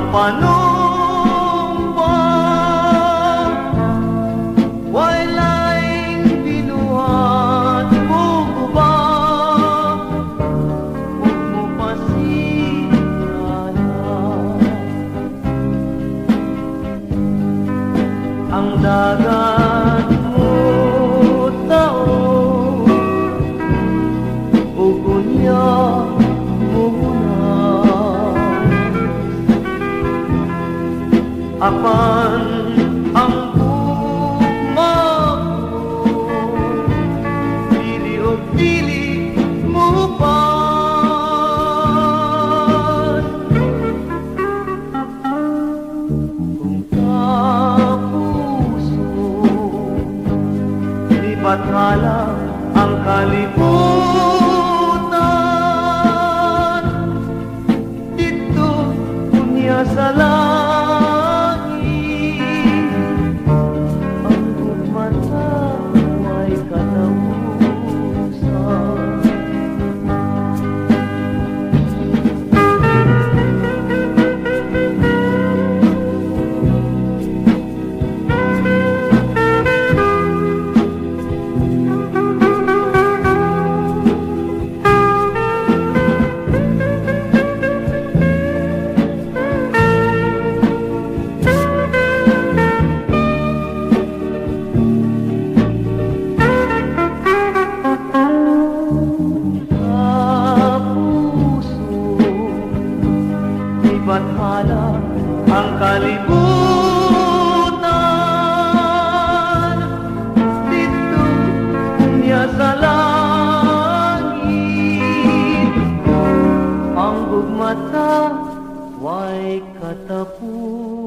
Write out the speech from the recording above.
panumpa walaing binuhat mo ko ba huwag mo pasirayan ang dagat mo tao ugunya apan ang gugma ko dili o dili mo pa kung kapuso di bathala ang kalibutan dito unya sa bathala ang kalibutan dito niya sa langit ang gugmata way katapusan.